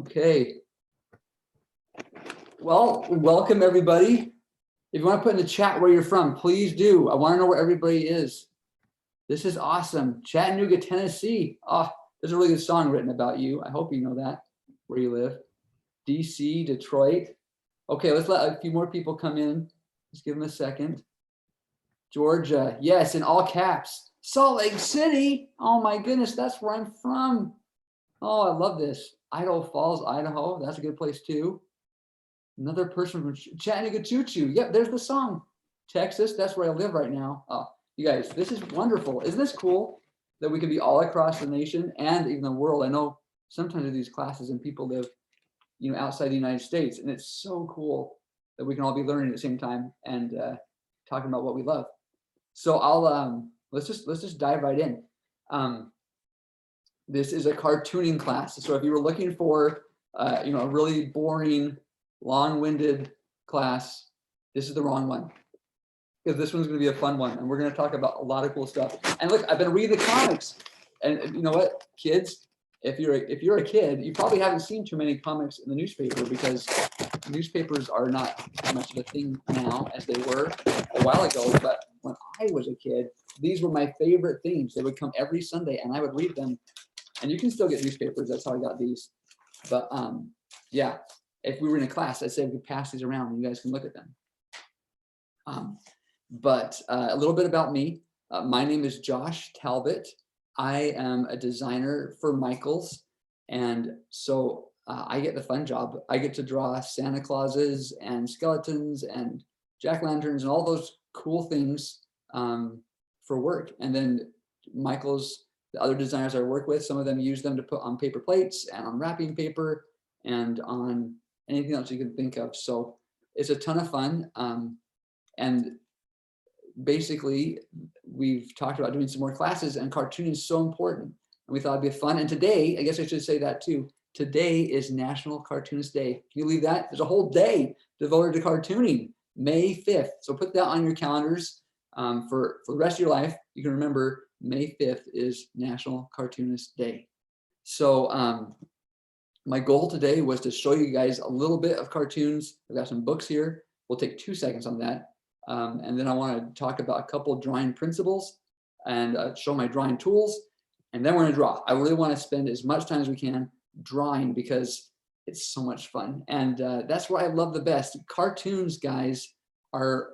Okay. Well, welcome everybody. If you want to put in the chat where you're from, please do. I want to know where everybody is. This is awesome. Chattanooga, Tennessee. Oh, there's a really good song written about you. I hope you know that, where you live. DC, Detroit. Okay, let's let a few more people come in. Just give them a second. Georgia, yes, in all caps. Salt Lake City. Oh my goodness, that's where I'm from. Oh, I love this. Idaho Falls, Idaho. That's a good place too. Another person from Chattanooga Choo Choo. Yep, there's the song. Texas, that's where I live right now. Oh, you guys, this is wonderful. Isn't this cool that we can be all across the nation and even the world? I know sometimes of these classes and people live, outside the United States, and it's so cool that we can all be learning at the same time and talking about what we love. So I'll let's just dive right in. This is a cartooning class. So if you were looking for a really boring, long-winded class, this is the wrong one, because this one's going to be a fun one, and we're going to talk about a lot of cool stuff. And look, I've been reading the comics, and you know what, kids, if you're a kid, you probably haven't seen too many comics in the newspaper, because newspapers are not as much of a thing now as they were a while ago. But when I was a kid, these were my favorite things. They would come every Sunday, and I would read them. And you can still get newspapers. That's how I got these. But yeah, if we were in a class, I'd say we could pass these around and you guys can look at them. But a little bit about me. My name is Josh Talbot. I am a designer for Michaels. And so I get the fun job. I get to draw Santa Clauses and skeletons and jack-o'-lanterns and all those cool things for work. And then Michaels, the other designers I work with, some of them use them to put on paper plates and on wrapping paper and on anything else you can think of. So it's a ton of fun. And basically, we've talked about doing some more classes, and cartooning is so important. And we thought it'd be fun. And today, I guess I should say that too, today is National Cartoonist Day. Can you believe that? There's a whole day devoted to cartooning, May 5th. So put that on your calendars for the rest of your life. You can remember May 5th is National Cartoonist Day. So my goal today was to show you guys a little bit of cartoons. I've got some books here. We'll take 2 seconds on that. And then I want to talk about a couple of drawing principles and show my drawing tools. And then we're going to draw. I really want to spend as much time as we can drawing, because it's so much fun. And that's what I love the best. Cartoons, guys, are,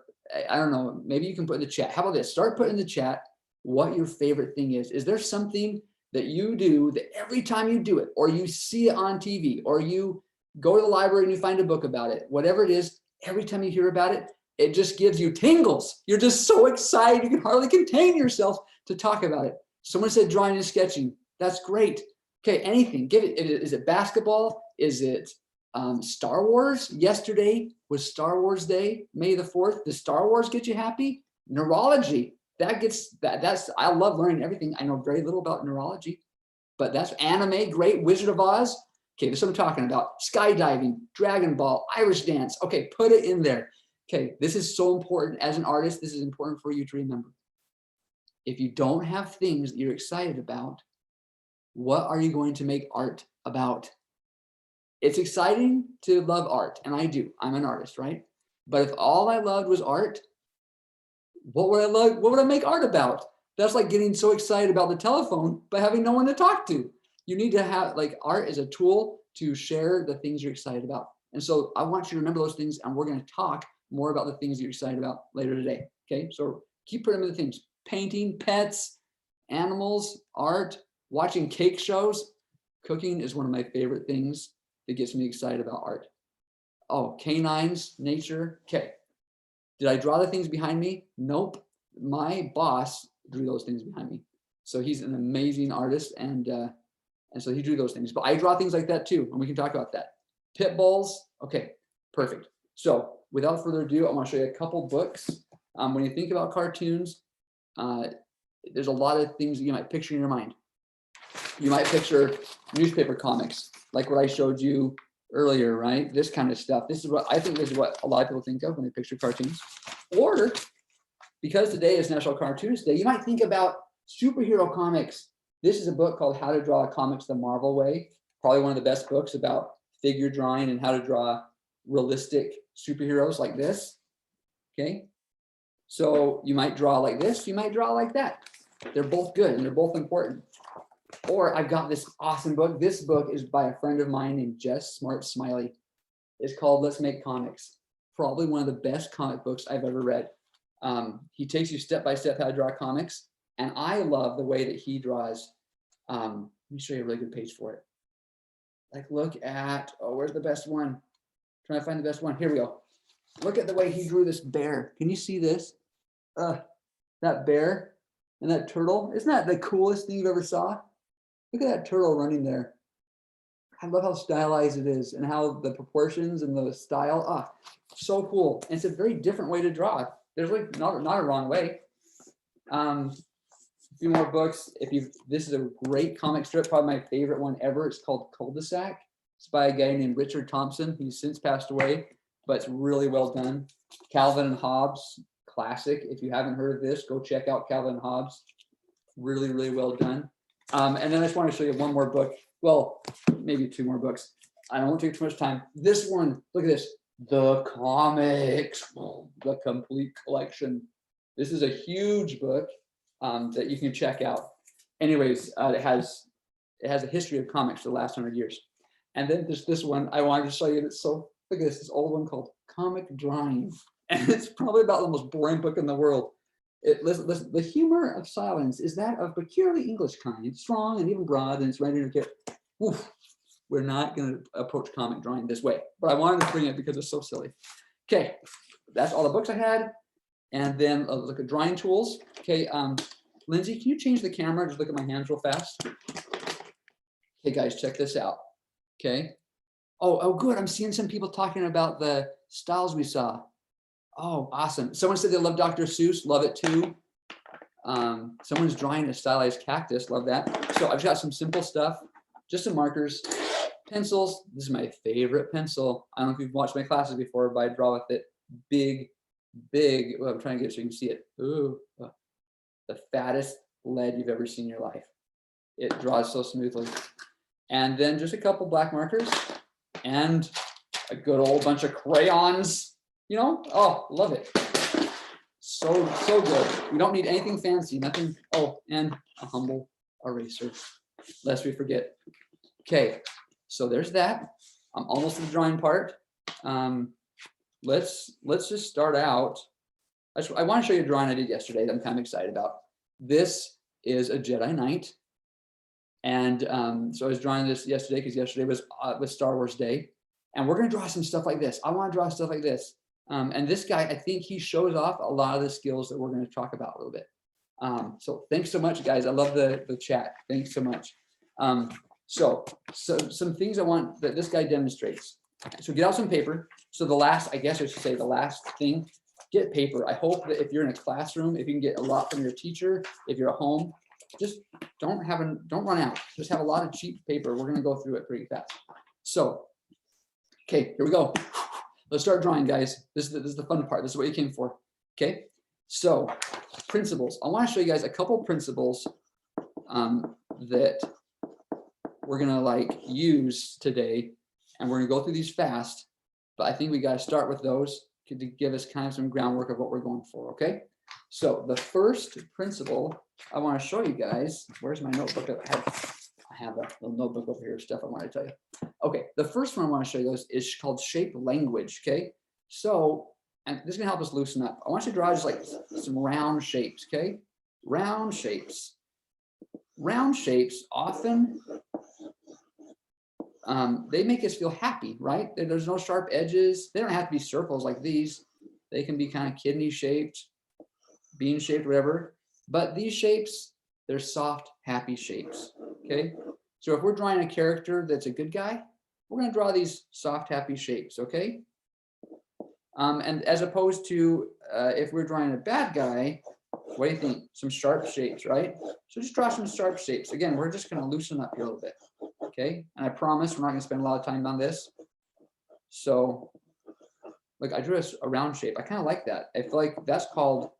I don't know, maybe you can put in the chat. How about this? Start putting in the chat what your favorite thing is. Is there something that you do that every time you do it, or you see it on TV, or you go to the library and you find a book about it, whatever it is, every time you hear about it, it just gives you tingles. You're just so excited. You can hardly contain yourself to talk about it. Someone said drawing and sketching. That's great. Okay, anything. Give it. Is it basketball? Is it Star Wars? Yesterday was Star Wars Day, May the 4th. Does Star Wars get you happy? Neurology. That's I love learning everything. I know very little about neurology, but that's anime. Great. Wizard of Oz. Okay, this is what I'm talking about. Skydiving, Dragon Ball, Irish dance. Okay, put it in there. Okay, this is so important. As an artist, this is important for you to remember. If you don't have things that you're excited about, what are you going to make art about? It's exciting to love art, and I do. I'm an artist, right? But if all I loved was art, what would I love? What would I make art about? That's like getting so excited about the telephone, but having no one to talk to. You need to have, like, art is a tool to share the things you're excited about. And so I want you to remember those things, and we're going to talk more about the things you're excited about later today. Okay, so keep putting in the things: painting, pets, animals, art, watching cake shows. Cooking is one of my favorite things that gets me excited about art. Oh, canines, nature. Okay. Did I draw the things behind me? Nope. My boss drew those things behind me. So he's an amazing artist, and so he drew those things. But I draw things like that too, and we can talk about that. Pit bulls. Okay, perfect. So without further ado, I want to show you a couple books. When you think about cartoons, there's a lot of things that you might picture in your mind. You might picture newspaper comics, like what I showed you earlier, right? This kind of stuff. This is what I think, this is what a lot of people think of when they picture cartoons. Or, because today is National Cartoonist Day, you might think about superhero comics. This is a book called How to Draw Comics the Marvel Way. Probably one of the best books about figure drawing and how to draw realistic superheroes like this. Okay. So you might draw like this, you might draw like that. They're both good and they're both important. Or I've got this awesome book. This book is by a friend of mine named Jess Smart Smiley. It's called Let's Make Comics. Probably one of the best comic books I've ever read. He takes you step by step how to draw comics. And I love the way that he draws. Let me show you a really good page for it. Like, look at, oh, where's the best one? Trying to find the best one. Here we go. Look at the way he drew this bear. Can you see this? That bear and that turtle. Isn't that the coolest thing you've ever saw? Look at that turtle running there. I love how stylized it is and how the proportions and the style, so cool. And it's a very different way to draw. There's like not a wrong way. A few more books. This is a great comic strip, probably my favorite one ever. It's called Cul-de-sac. It's by a guy named Richard Thompson. He's since passed away, but it's really well done. Calvin and Hobbes, classic. If you haven't heard of this, go check out Calvin and Hobbes. Really, really well done. And then I just want to show you one more book. Well, maybe two more books. I don't want to take too much time. This one, look at this. The Comics, the complete collection. This is a huge book that you can check out. Anyways, it has a history of comics for the last 100 years. And then there's this one I wanted to show you. That's so, look at this old one called Comic Drawing. And it's probably about the most boring book in the world. Listen, the humor of silence is that of peculiarly English kind, strong and even broad, and it's ready to we're not going to approach comic drawing this way, but I wanted to bring it because it's so silly. Okay, that's all the books I had. And then look at drawing tools. Okay, Lindsay, can you change the camera? Just look at my hands real fast. Okay, guys, check this out. Okay. Oh, good. I'm seeing some people talking about the styles we saw. Oh, awesome. Someone said they love Dr. Seuss. Love it too. Someone's drawing a stylized cactus. Love that. So I've got some simple stuff, just some markers, pencils. This is my favorite pencil. I don't know if you've watched my classes before, but I draw with it. Big. Well, I'm trying to get it so you can see it. Ooh, the fattest lead you've ever seen in your life. It draws so smoothly. And then just a couple black markers and a good old bunch of crayons. You know, oh, love it. So good. We don't need anything fancy, nothing. Oh, and a humble eraser, lest we forget. Okay, so there's that. I'm almost to the drawing part. Let's just start out. I want to show you a drawing I did yesterday that I'm kind of excited about. This is a Jedi Knight. And so I was drawing this yesterday because yesterday was Star Wars Day. And we're going to draw some stuff like this. I want to draw stuff like this. And this guy, I think he shows off a lot of the skills that we're going to talk about a little bit. So thanks so much, guys. I love the chat. Thanks so much. So some things I want that this guy demonstrates. So get out some paper. So the last, I guess I should say the last thing, get paper. I hope that if you're in a classroom, if you can get a lot from your teacher, if you're at home, just don't run out. Just have a lot of cheap paper. We're going to go through it pretty fast. So, okay, here we go. Let's start drawing, guys. This is the fun part. This is what you came for. Okay. So principles. I want to show you guys a couple principles that we're going to use today. And we're going to go through these fast. But I think we got to start with those to give us kind of some groundwork of what we're going for. Okay. So the first principle I want to show you guys. Where's my notebook? I have a little notebook over here, stuff I want to tell you. Okay, the first one I want to show you guys is called shape language. Okay, so and this is gonna help us loosen up. I want you to draw just like some round shapes. Okay, round shapes. Round shapes often they make us feel happy, right? There's no sharp edges. They don't have to be circles like these. They can be kind of kidney shaped, bean shaped, whatever. But these shapes, they're soft, happy shapes. Okay, so if we're drawing a character that's a good guy, we're going to draw these soft, happy shapes. Okay, and as opposed to if we're drawing a bad guy, what do you think? Some sharp shapes, right? So just draw some sharp shapes. Again, we're just going to loosen up here a little bit. Okay, and I promise we're not going to spend a lot of time on this. So, like I drew a round shape. I kind of like that. I feel like that's called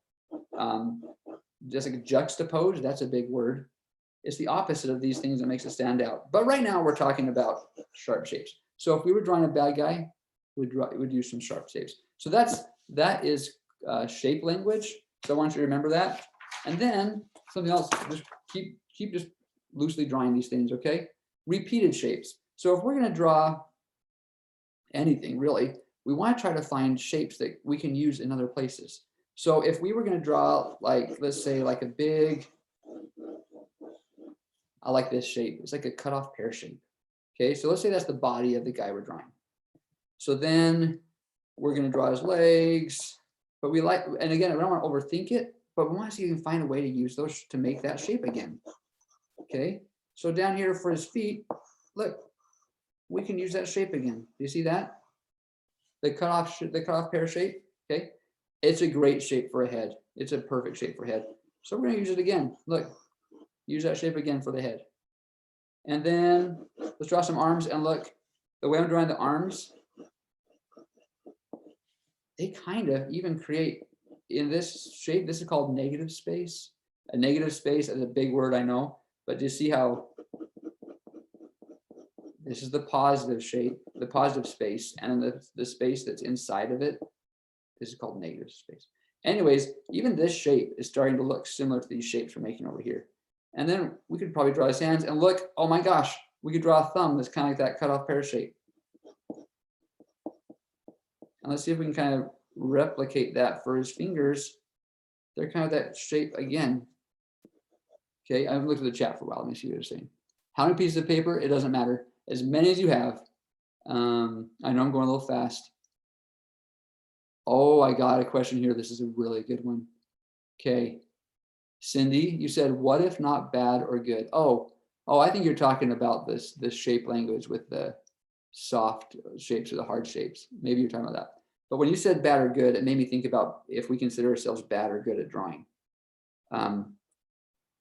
just like a juxtapose. That's a big word. It's the opposite of these things that makes it stand out. But right now we're talking about sharp shapes. So if we were drawing a bad guy, we'd use some sharp shapes. So that is shape language. So I want you to remember that. And then something else, just keep just loosely drawing these things, okay? Repeated shapes. So if we're going to draw anything really, we want to try to find shapes that we can use in other places. So if we were going to draw, like, let's say like a big, I like this shape. It's like a cut off pear shape. Okay, so let's say that's the body of the guy we're drawing. So then we're going to draw his legs, but we like, and again, we don't want to overthink it, but we want to see if we can find a way to use those to make that shape again. Okay, so down here for his feet, look, we can use that shape again. Do you see that? The cut off pear shape. Okay, it's a great shape for a head. It's a perfect shape for a head. So we're going to use it again. Look, use that shape again for the head. And then let's draw some arms, and look, the way I'm drawing the arms, they kind of even create in this shape. This is called negative space. A negative space is a big word, I know, but do you see how this is the positive shape, the positive space, and the space that's inside of it, this is called negative space. Anyways, even this shape is starting to look similar to these shapes we're making over here. And then we could probably draw his hands, and look, oh my gosh, we could draw a thumb that's kind of like that cut off pear shape. And let's see if we can kind of replicate that for his fingers. They're kind of that shape again. Okay, I've looked at the chat for a while. Let me see what you're saying. How many pieces of paper? It doesn't matter. As many as you have. I know I'm going a little fast. Oh, I got a question here. This is a really good one. Okay. Cindy, you said, what if not bad or good? Oh, I think you're talking about this shape language with the soft shapes or the hard shapes. Maybe you're talking about that. But when you said bad or good, it made me think about if we consider ourselves bad or good at drawing. Have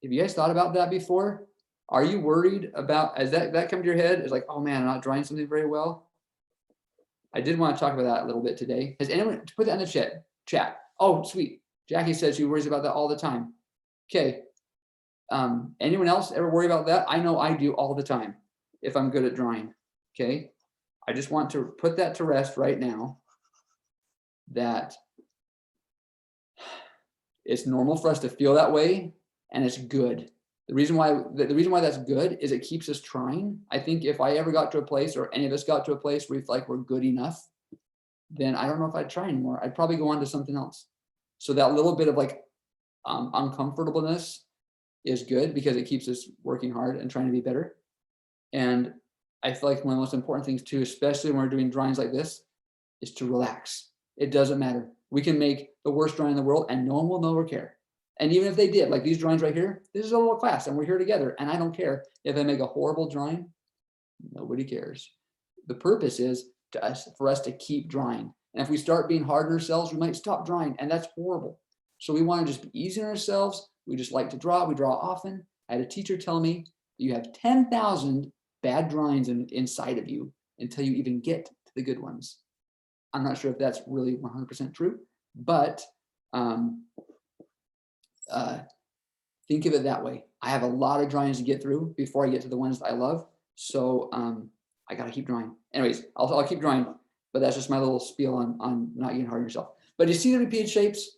you guys thought about that before? Are you worried about, as that come to your head, is like, oh man, I'm not drawing something very well? I did want to talk about that a little bit today. Has anyone, put that in the chat? Oh, sweet. Jackie says she worries about that all the time. Okay. Anyone else ever worry about that? I know I do all the time if I'm good at drawing. Okay. I just want to put that to rest right now, that it's normal for us to feel that way, and it's good. The reason why that's good is it keeps us trying. I think if I ever got to a place, or any of us got to a place where we feel like we're good enough, then I don't know if I'd try anymore. I'd probably go on to something else. So that little bit of like uncomfortableness is good because it keeps us working hard and trying to be better. And I feel like one of the most important things too, especially when we're doing drawings like this, is to relax. It doesn't matter. We can make the worst drawing in the world and no one will know or care. And even if they did, like these drawings right here, this is a little class and we're here together, and I don't care if I make a horrible drawing. Nobody cares. The purpose is for us to keep drawing. And if we start being hard on ourselves, we might stop drawing, and that's horrible. So we want to just be easy on ourselves. We just like to draw. We draw often. I had a teacher tell me you have 10,000 bad drawings inside of you until you even get to the good ones. I'm not sure if that's really 100% true, but think of it that way. I have a lot of drawings to get through before I get to the ones that I love. So I got to keep drawing. Anyways, I'll keep drawing, but that's just my little spiel on not getting hard on yourself. But you see the repeated shapes?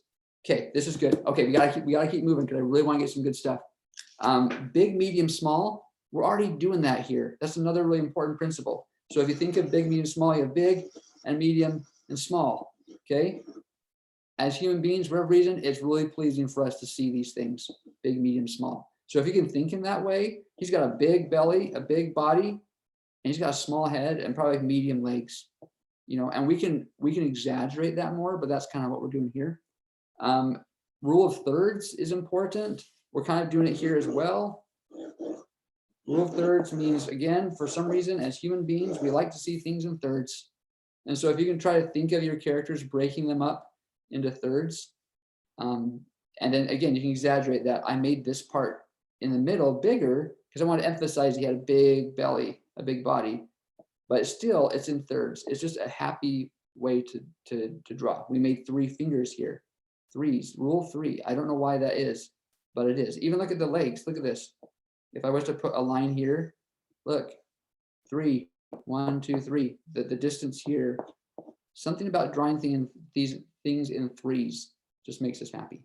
Okay, this is good. Okay, we gotta keep moving because I really want to get some good stuff. Big, medium, small. We're already doing that here. That's another really important principle. So if you think of big, medium, small, you have big and medium and small. Okay. As human beings, for whatever reason, it's really pleasing for us to see these things, big, medium, small. So if you can think in that way, he's got a big belly, a big body, and he's got a small head and probably medium legs, you know, and we can exaggerate that more, but that's kind of what we're doing here. Rule of thirds is important. We're kind of doing it here as well. Rule of thirds means, again, for some reason, as human beings, we like to see things in thirds. And so if you can try to think of your characters breaking them up into thirds, and then again, you can exaggerate that. I made this part in the middle bigger because I want to emphasize he had a big belly, a big body, but still it's in thirds. It's just a happy way to draw. We made 3 fingers here. Threes, rule 3. I don't know why that is, but it is. Even look at the legs. Look at this. If I was to put a line here, look, 3, 1, 2, 3. The distance here, something about drawing these things in threes just makes us happy.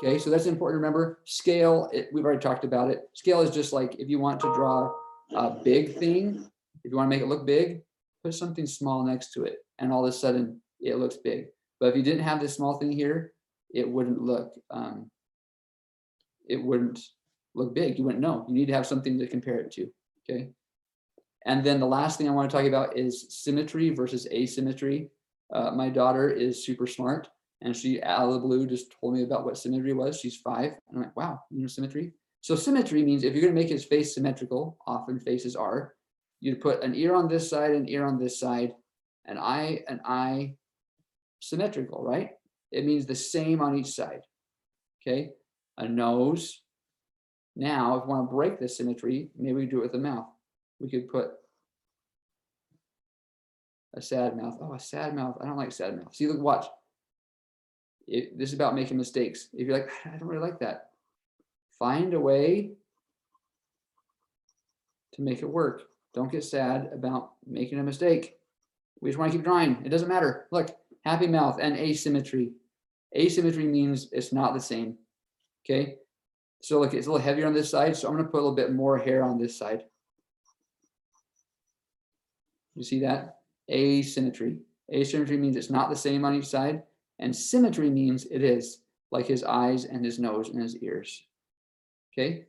Okay, so that's important to remember. Scale, we've already talked about it. Scale is just like if you want to draw a big thing, if you want to make it look big, put something small next to it, and all of a sudden it looks big. But if you didn't have this small thing here, it wouldn't look big. You wouldn't know. You need to have something to compare it to. Okay. And then the last thing I want to talk about is symmetry versus asymmetry. My daughter is super smart, and she out of the blue just told me about what symmetry was. She's 5. And I'm like, wow, you know symmetry? So symmetry means if you're going to make his face symmetrical, often faces are, you'd put an ear on this side, an ear on this side, an eye symmetrical, right? It means the same on each side. Okay, a nose. Now, if we want to break this symmetry, maybe we do it with the mouth. We could put a sad mouth. Oh, a sad mouth. I don't like sad mouth. See, look, watch. This is about making mistakes. If you're like, I don't really like that, find a way to make it work. Don't get sad about making a mistake. We just want to keep drawing. It doesn't matter. Look, happy mouth and asymmetry. Asymmetry means it's not the same. Okay. So look, it's a little heavier on this side. So I'm going to put a little bit more hair on this side. You see that? Asymmetry. Asymmetry means it's not the same on each side. And symmetry means it is, like his eyes and his nose and his ears. Okay.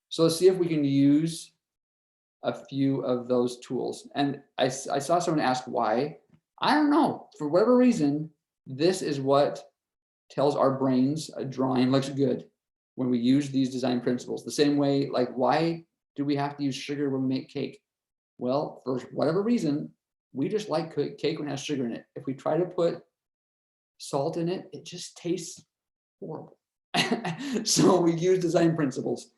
So let's see if we can use a few of those tools. And I saw someone ask why. I don't know. For whatever reason, this is what tells our brains a drawing looks good when we use these design principles. The same way, like, why do we have to use sugar when we make cake? Well, for whatever reason, we just like cake when it has sugar in it. If we try to put salt in it, it just tastes horrible. So we use design principles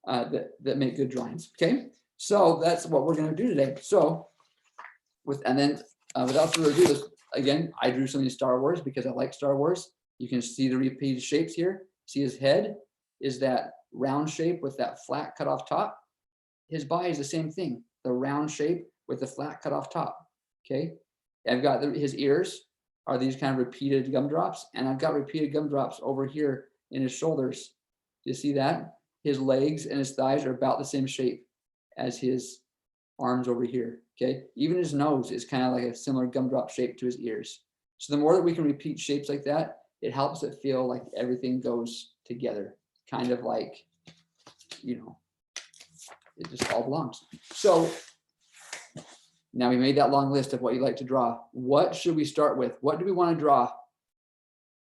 that make good drawings. Okay, so that's what we're going to do today. So without further ado, again, I drew something in Star Wars because I like Star Wars. You can see the repeated shapes here. See his head is that round shape with that flat cut off top. His body is the same thing, the round shape with the flat cut off top. Okay, I've got his ears are these kind of repeated gumdrops, and I've got repeated gumdrops over here in his shoulders. Do you see that? His legs and his thighs are about the same shape as his arms over here. Okay, even his nose is kind of like a similar gumdrop shape to his ears. So the more that we can repeat shapes like that, it helps it feel like everything goes together, kind of like, you know, it just all belongs. So now we made that long list of what you like to draw. What should we start with? What do we want to draw?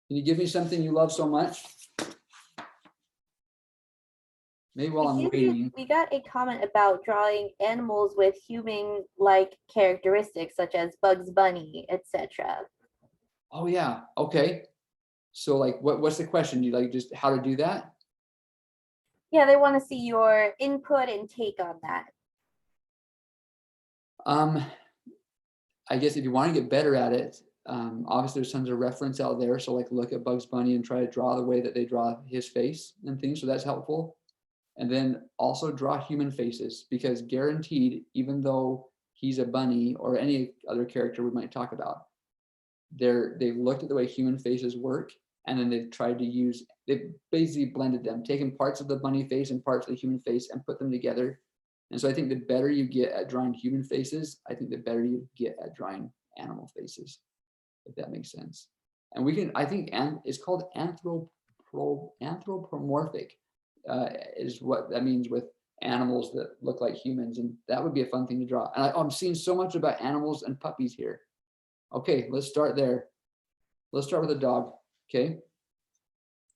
Can you give me something you love so much? Maybe while I'm waiting. We got a comment about drawing animals with human-like characteristics, such as Bugs Bunny, etc. Oh yeah, okay. So like, what's the question? Do you like just how to do that? Yeah, they want to see your input and take on that. I guess if you want to get better at it, obviously there's tons of reference out there. So like look at Bugs Bunny and try to draw the way that they draw his face and things. So that's helpful. And then also draw human faces, because guaranteed, even though he's a bunny or any other character we might talk about, they've looked at the way human faces work, and then they've basically blended them, taken parts of the bunny face and parts of the human face and put them together. And so I think the better you get at drawing human faces, I think the better you get at drawing animal faces, if that makes sense. And I think it's called anthropomorphic, is what that means, with animals that look like humans. And that would be a fun thing to draw. And I'm seeing so much about animals and puppies here. Okay, let's start there. Let's start with a dog. Okay,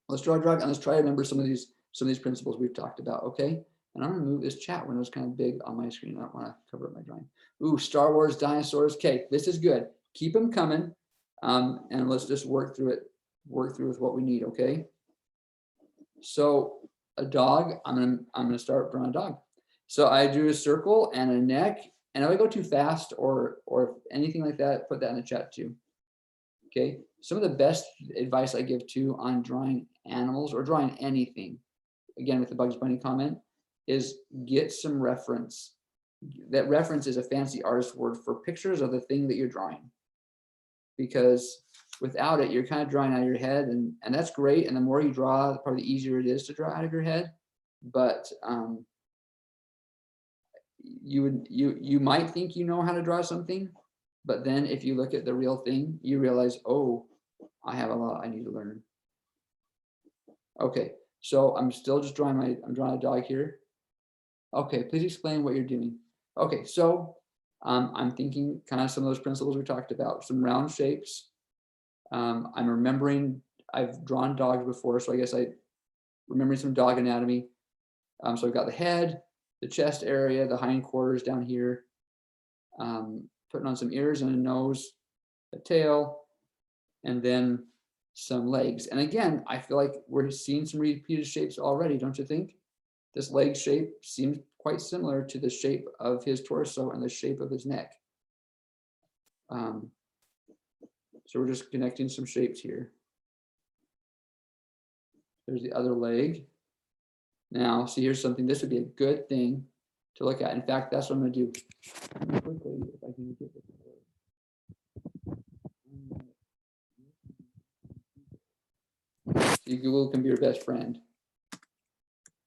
let's draw a dog, and let's try to remember some of these principles we've talked about. Okay, and I'm gonna move this chat window. It's kind of big on my screen. I don't want to cover up my drawing. Ooh, Star Wars, dinosaurs. Okay, this is good. Keep them coming, and let's just work through it. Work through with what we need. Okay. So a dog. I'm gonna start drawing a dog. So I drew a circle and a neck. And if I go too fast or anything like that, put that in the chat too. Okay. Some of the best advice I give too on drawing animals or drawing anything, again with the Bugs Bunny comment, is get some reference. that reference is a fancy artist word for pictures of the thing that you're drawing. Because without it, you're kind of drawing out of your head, and that's great. And the more you draw, the probably easier it is to draw out of your head. But you might think you know how to draw something, but then if you look at the real thing, you realize, oh, I have a lot I need to learn. Okay, so I'm still just drawing I'm drawing a dog here. Okay, please explain what you're doing. Okay, so I'm thinking kind of some of those principles we talked about, some round shapes. I'm remembering I've drawn dogs before, so I guess I remembering some dog anatomy. So I've got the head, the chest area, the hindquarters down here, putting on some ears and a nose, a tail, and then some legs. And again, I feel like we're seeing some repeated shapes already, don't you think? This leg shape seems quite similar to the shape of his torso and the shape of his neck. So we're just connecting some shapes here. There's the other leg. Now, see, here's something, this would be a good thing to look at. In fact, that's what I'm going to do. Quickly, if I can get this. See, Google can be your best friend.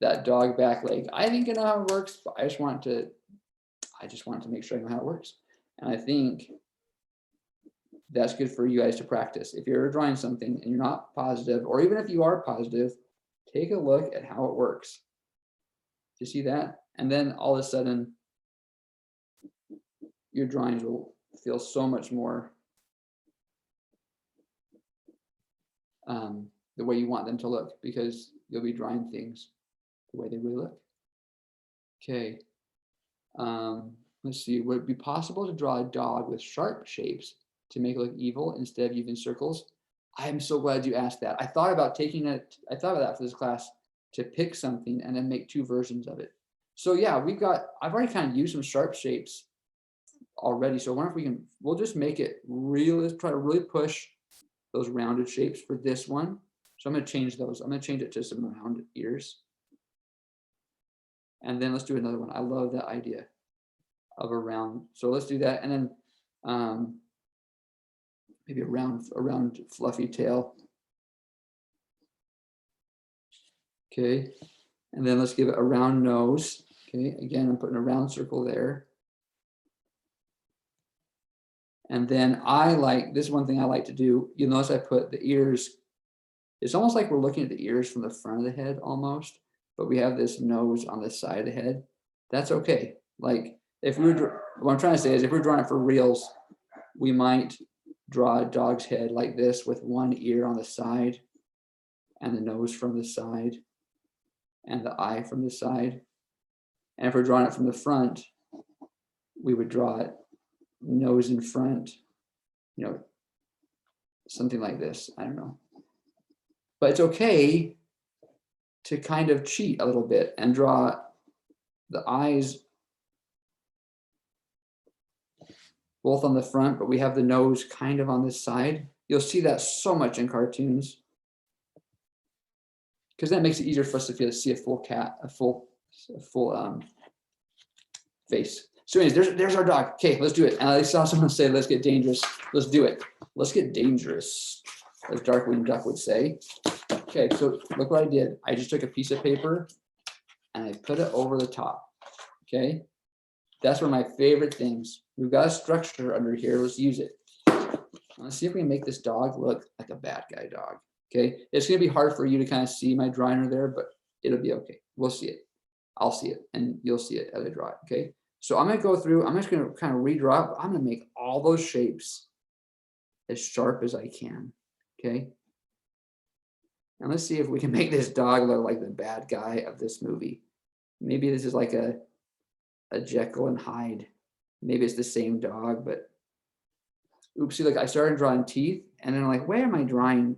That dog back leg. I think I know how it works, but I just want to make sure I know how it works. And I think that's good for you guys to practice. If you're drawing something and you're not positive, or even if you are positive, take a look at how it works. Do you see that? And then all of a sudden, your drawings will feel so much more the way you want them to look, because you'll be drawing things the way they really look. Okay. Let's see. Would it be possible to draw a dog with sharp shapes to make it look evil instead of using circles? I'm so glad you asked that. I thought about that for this class, to pick something and then make two versions of it. So yeah, I've already kind of used some sharp shapes already. So I wonder if we'll just make it real. Let's try to really push those rounded shapes for this one. So I'm going to change those. I'm going to change it to some round ears. And then let's do another one. I love that idea of a round. So let's do that. And then maybe a round fluffy tail. Okay. And then let's give it a round nose. Okay. Again, I'm putting a round circle there. And then this is one thing I like to do. You'll notice I put the ears. It's almost like we're looking at the ears from the front of the head almost, but we have this nose on the side of the head. That's okay. Like what I'm trying to say is if we're drawing it for reals, we might draw a dog's head like this with one ear on the side and the nose from the side and the eye from the side. And if we're drawing it from the front, we would draw it nose in front, something like this. I don't know. But it's okay to kind of cheat a little bit and draw the eyes both on the front, but we have the nose kind of on this side. You'll see that so much in cartoons, because that makes it easier for us to see a full cat, a full face. So anyways, there's our dog. Okay, let's do it. And I saw someone say, let's get dangerous. Let's do it. Let's get dangerous, as Darkwing Duck would say. Okay, so look what I did. I just took a piece of paper and I put it over the top. Okay, that's one of my favorite things. We've got a structure under here. Let's use it. Let's see if we can make this dog look like a bad guy dog. Okay, it's going to be hard for you to kind of see my drawing under there, but it'll be okay. We'll see it. I'll see it and you'll see it as I draw it. Okay, so I'm going to go through. I'm just going to kind of redraw it. I'm going to make all those shapes as sharp as I can. Okay. And let's see if we can make this dog look like the bad guy of this movie. Maybe this is like a Jekyll and Hyde. Maybe it's the same dog, but oopsie, look, I started drawing teeth and then I'm like, why am I drawing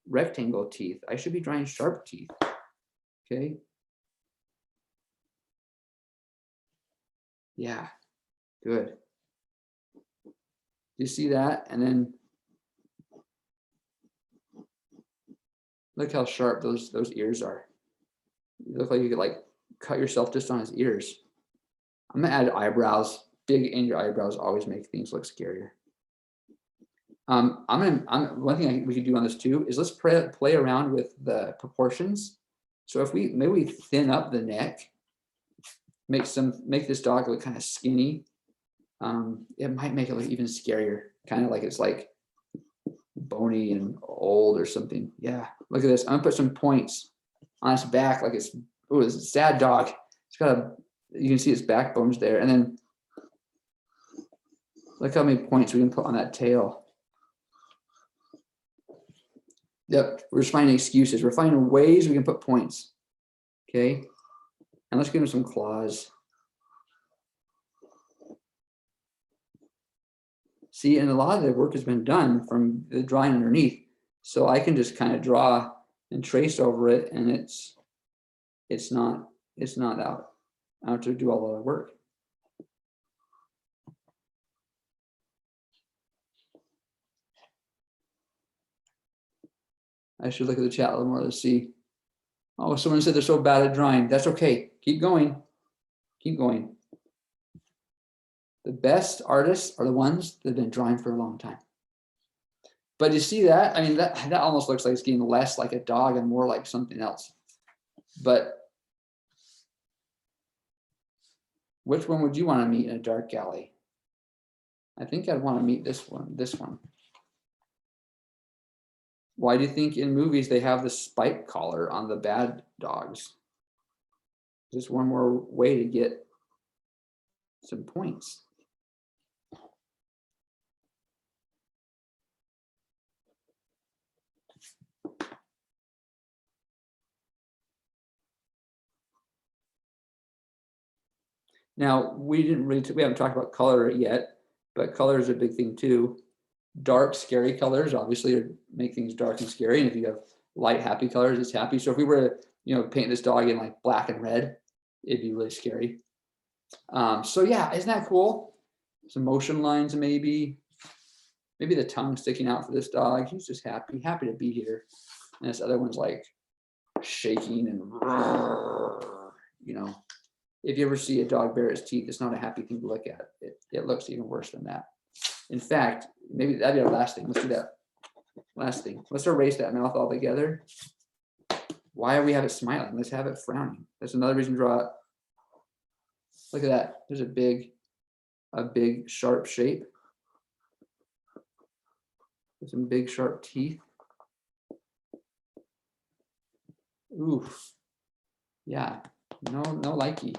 rectangle teeth? I should be drawing sharp teeth. Okay. Yeah, good. Do you see that? And then look how sharp those ears are. You look like you could like cut yourself just on his ears. I'm gonna add eyebrows. Big angry eyebrows always make things look scarier. One thing we could do on this too is let's play around with the proportions. So if maybe we thin up the neck, make this dog look kind of skinny. It might make it look even scarier, kind of like it's like bony and old or something. Yeah, look at this. I'm gonna put some points on its back, like it's a sad dog. It's got you can see its backbones there, and then look how many points we can put on that tail. Yep, we're just finding excuses. We're finding ways we can put points. Okay, and let's give him some claws. See, and a lot of the work has been done from the drawing underneath. So I can just kind of draw and trace over it, and it's not out. I have to do all the work. I should look at the chat a little more to see. Oh, someone said they're so bad at drawing. That's okay. Keep going. Keep going. The best artists are the ones that have been drawing for a long time. But you see that? I mean, that almost looks like it's getting less like a dog and more like something else. But which one would you want to meet in a dark alley? I think I'd want to meet this one. This one. Why do you think in movies they have the spike collar on the bad dogs? Just one more way to get some points. Now, we haven't talked about color yet, but color is a big thing too. Dark, scary colors obviously make things dark and scary. And if you have light, happy colors, it's happy. So if we were to, paint this dog in like black and red, it'd be really scary. So yeah, isn't that cool? Some motion lines, maybe the tongue sticking out for this dog. He's just happy to be here. And this other one's like shaking and, if you ever see a dog bare its teeth, it's not a happy thing to look at. It looks even worse than that. In fact, maybe that'd be our last thing. Let's do that. Last thing. Let's erase that mouth altogether. Why do we have it smiling? Let's have it frowning. That's another reason to draw it. Look at that. There's a big sharp shape. With some big sharp teeth. Oof. Yeah. No likey.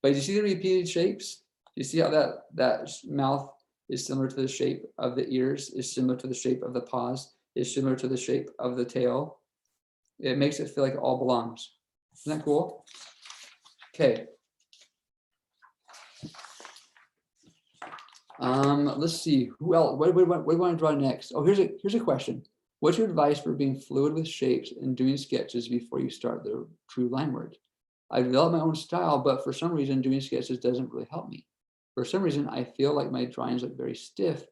But you see the repeated shapes? You see how that mouth is similar to the shape of the ears, is similar to the shape of the paws, is similar to the shape of the tail. It makes it feel like it all belongs. Isn't that cool? Okay. Let's see. Who else? What do we want to draw next? Oh, here's a question. What's your advice for being fluid with shapes and doing sketches before you start the true line work? I developed my own style, but for some reason doing sketches doesn't really help me. For some reason, I feel like my drawings look very stiff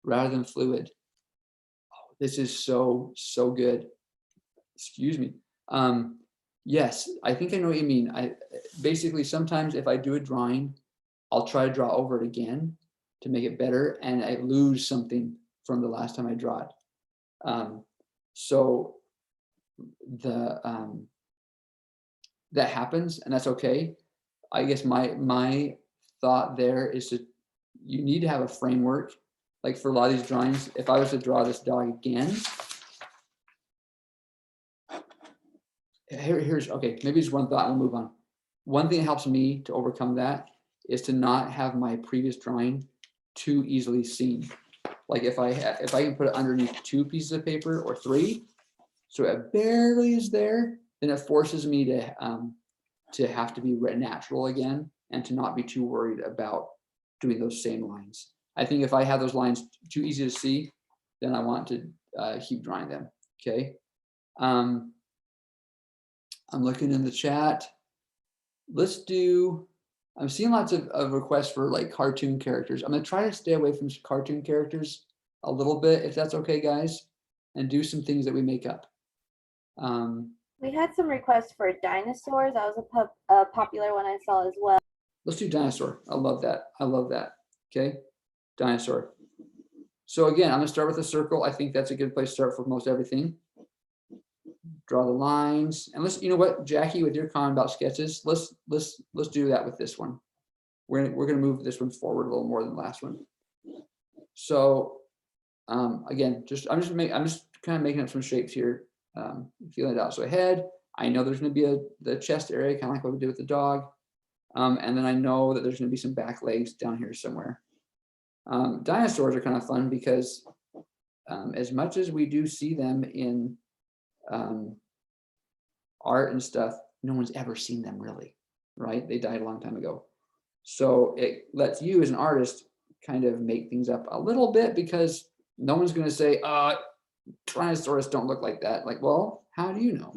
rather than fluid. Oh, this is so good. Excuse me. Yes, I think I know what you mean. Basically sometimes if I do a drawing, I'll try to draw over it again to make it better, and I lose something from the last time I draw it. So that happens, and that's okay. I guess my thought there is you need to have a framework. Like for a lot of these drawings, if I was to draw this dog again, here's okay, maybe just one thought and we'll move on. One thing that helps me to overcome that is to not have my previous drawing too easily seen. Like if I can put it underneath 2 pieces of paper or 3, so it barely is there, then it forces me to have to be natural again and to not be too worried about doing those same lines. I think if I have those lines too easy to see, then I want to keep drawing them. Okay. I'm looking in the chat. I'm seeing lots of requests for like cartoon characters. I'm gonna try to stay away from cartoon characters a little bit, if that's okay, guys, and do some things that we make up. We had some requests for dinosaurs. That was a popular one I saw as well. Let's do dinosaur. I love that. I love that. Okay, dinosaur. So again, I'm gonna start with a circle. I think that's a good place to start for most everything. Draw the lines, and let's, you know what, Jackie, with your comment about sketches, let's do that with this one. We're gonna move this one forward a little more than the last one. So again, I'm just kind of making up some shapes here, feeling it out. So head, I know there's gonna be the chest area, kind of like what we did with the dog. And then I know that there's gonna be some back legs down here somewhere. Dinosaurs are kind of fun because as much as we do see them in art and stuff, no one's ever seen them really, right? They died a long time ago. So it lets you as an artist kind of make things up a little bit because no one's going to say, Tyrannosaurus don't look like that. Like, well, how do you know?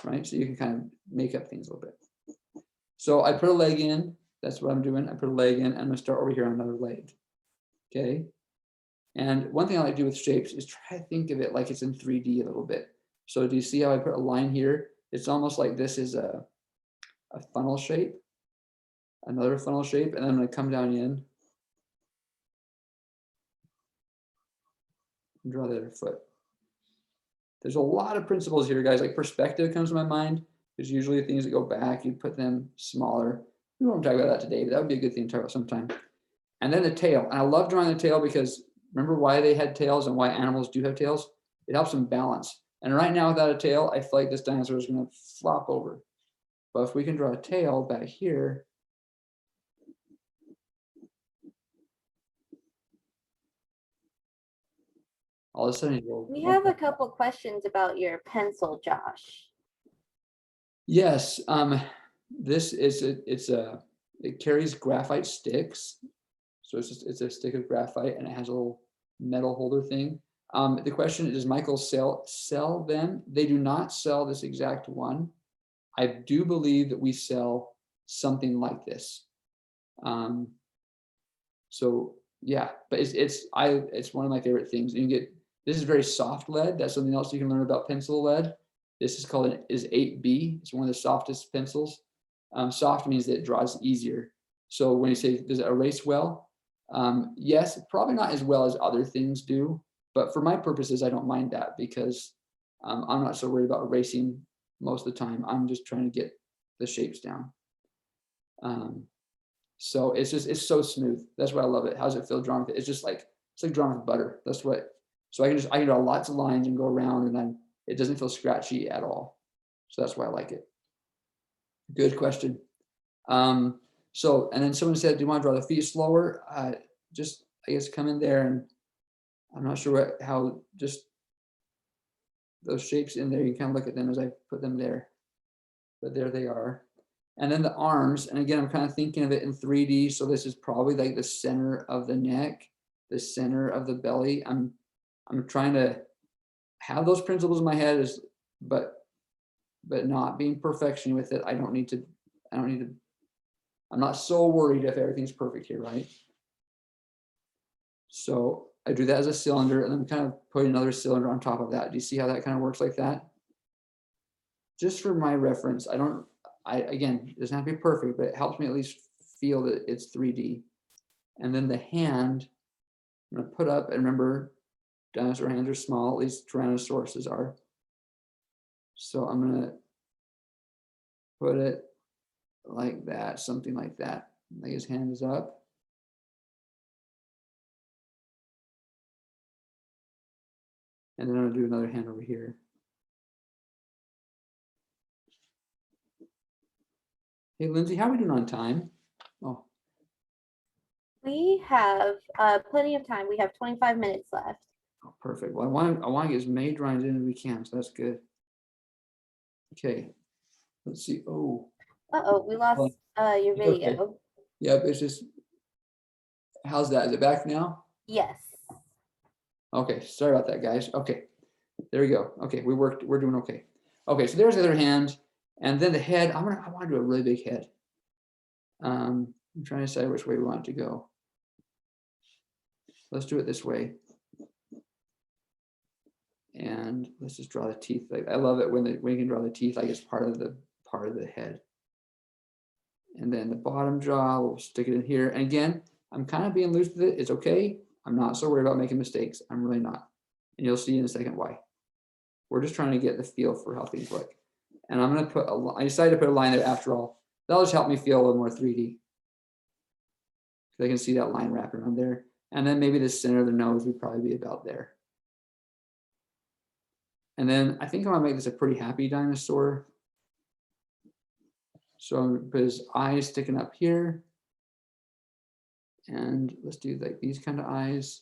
Right? So you can kind of make up things a little bit. So I put a leg in. That's what I'm doing. I put a leg in. And I'm going to start over here on another leg. Okay. And one thing I like to do with shapes is try to think of it like it's in 3D a little bit. So do you see how I put a line here? It's almost like this is a funnel shape, another funnel shape, and then I'm going to come down in and draw the other foot. There's a lot of principles here, guys. Like perspective comes to my mind. There's usually things that go back. You put them smaller. We won't talk about that today, but that would be a good thing to talk about sometime. And then the tail. And I love drawing the tail because remember why they had tails and why animals do have tails? It helps them balance. And right now without a tail, I feel like this dinosaur is going to flop over. But if we can draw a tail back here, all of a sudden we have a couple questions about your pencil, Josh. Yes, this is it carries graphite sticks, so it's a stick of graphite and it has a little metal holder thing. The question is, does Michael sell them? They do not sell this exact one. I do believe that we sell something like this. So yeah, but it's one of my favorite things. You can get, this is very soft lead. That's something else you can learn about pencil lead. This is called 8B. It's one of the softest pencils. Soft means that it draws easier. So when you say, does it erase well? Yes, probably not as well as other things do. But for my purposes, I don't mind that because I'm not so worried about erasing most of the time. I'm just trying to get the shapes down. So it's so smooth. That's why I love it. How does it feel drawing with it? It's like drawing with butter. That's what, so I can draw lots of lines and go around and then it doesn't feel scratchy at all. So that's why I like it. Good question. So, and then someone said, do you want to draw the feet slower? Just, I guess, come in there and I'm not sure how just those shapes in there, you can kind of look at them as I put them there, but there they are. And then the arms, and again, I'm kind of thinking of it in 3D. So this is probably like the center of the neck, the center of the belly. I'm trying to have those principles in my head, but not being perfection with it. I'm not so worried if everything's perfect here, right? So I do that as a cylinder and then kind of put another cylinder on top of that. Do you see how that kind of works like that? Just for my reference, again, it doesn't have to be perfect, but it helps me at least feel that it's 3D. And then the hand, I'm gonna put up, and remember, dinosaur hands are small, at least Tyrannosauruses are. So I'm gonna put it like that, something like that. Like his hand is up. And then I'm gonna do another hand over here. Hey, Lindsay, how are we doing on time? Oh, We have plenty of time. We have 25 minutes left. oh, perfect. Well, I want to get as many drawings in as we can, so that's good. Okay, let's see. Oh. Uh-oh, we lost your video. Okay. Yep, it's just, how's that? Is it back now? Yes. Okay, sorry about that, guys. Okay, there we go. Okay, we're doing okay. Okay, so there's the other hand, and then the head. I want to do a really big head. I'm trying to decide which way we want it to go. Let's do it this way. And let's just draw the teeth. Like, I love it when you can draw the teeth like it's part of the head. And then the bottom jaw, we'll stick it in here. And again, I'm kind of being loose with it. It's okay. I'm not so worried about making mistakes. I'm really not. And you'll see in a second why. We're just trying to get the feel for how things look. And I'm going to put, I decided to put a line there after all. That'll just help me feel a little more 3D. So I can see that line wrapping around there. And then maybe the center of the nose would probably be about there. And then I think I'm going to make this a pretty happy dinosaur. So I'm going to put his eyes sticking up here. And let's do like these kind of eyes.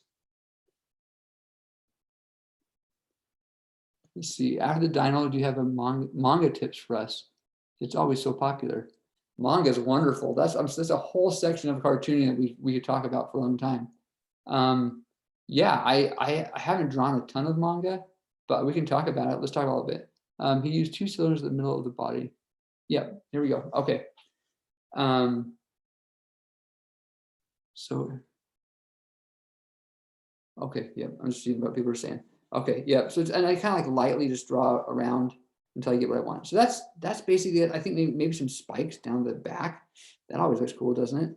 Let's see, after the dino, do you have a manga tips for us? It's always so popular. Manga is wonderful. That's a whole section of cartooning that we could talk about for a long time. Yeah, I haven't drawn a ton of manga, but we can talk about it. Let's talk a little bit. He used 2 cylinders in the middle of the body. Yep, here we go. Okay. So, okay, yeah, I'm just seeing what people are saying. Okay, yeah, so and I kind of like lightly just draw around until I get what I want. So that's basically it. I think maybe some spikes down the back. That always looks cool, doesn't it?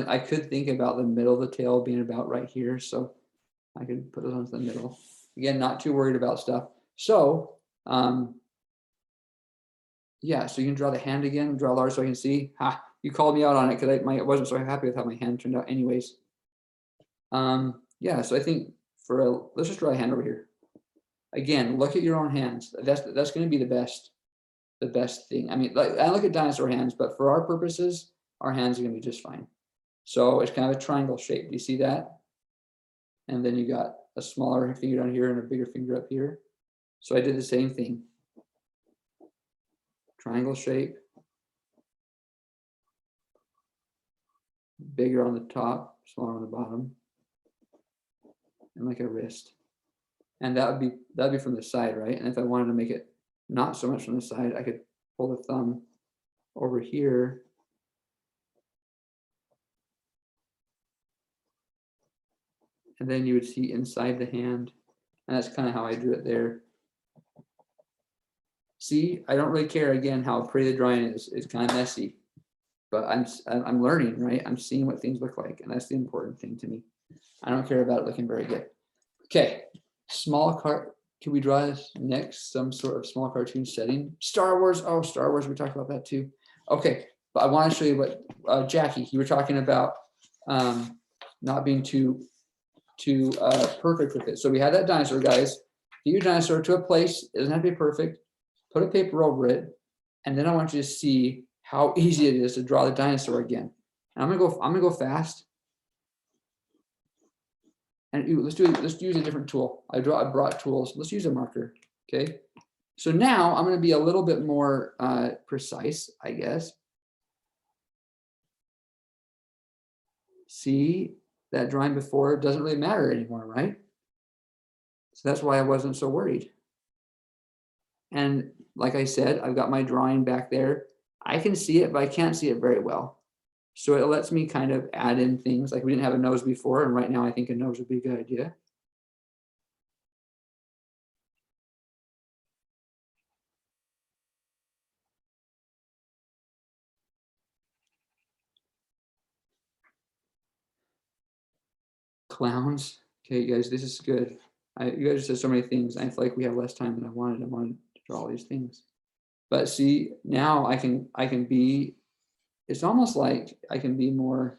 I could think about the middle of the tail being about right here, so I could put those onto the middle. Again, not too worried about stuff. So, yeah, so you can draw the hand again, draw large so I can see. Ha, you called me out on it because I wasn't so happy with how my hand turned out anyways. Yeah, so I think let's just draw a hand over here. Again, look at your own hands. That's going to be the best thing. I mean, like, I look at dinosaur hands, but for our purposes, our hands are going to be just fine. So it's kind of a triangle shape. Do you see that? And then you got a smaller finger down here and a bigger finger up here. So I did the same thing. Triangle shape. Bigger on the top, smaller on the bottom. And like a wrist. And that'd be from the side, right? And if I wanted to make it not so much from the side, I could pull the thumb over here. And then you would see inside the hand. And that's kind of how I drew it there. See, I don't really care again how pretty the drawing is. It's kind of messy, but I'm learning, right? I'm seeing what things look like, and that's the important thing to me. I don't care about it looking very good. Okay, can we draw this next? Some sort of small cartoon setting. Star Wars. Oh, Star Wars. We talked about that too. Okay, but I want to show you what Jackie, you were talking about not being too perfect with it. So we had that dinosaur, guys. Get your dinosaur to a place. It doesn't have to be perfect. Put a paper over it, and then I want you to see how easy it is to draw the dinosaur again. And I'm gonna go fast. And let's use a different tool. I brought tools. Let's use a marker. Okay. So now I'm going to be a little bit more precise, I guess. See, that drawing before doesn't really matter anymore, right? So that's why I wasn't so worried. And like I said, I've got my drawing back there. I can see it, but I can't see it very well. So it lets me kind of add in things like we didn't have a nose before, and right now I think a nose would be a good idea. Clowns. Okay, guys, this is good. You guys said so many things. I feel like we have less time than I wanted. I wanted to draw all these things. But see, now I can be, it's almost like I can be more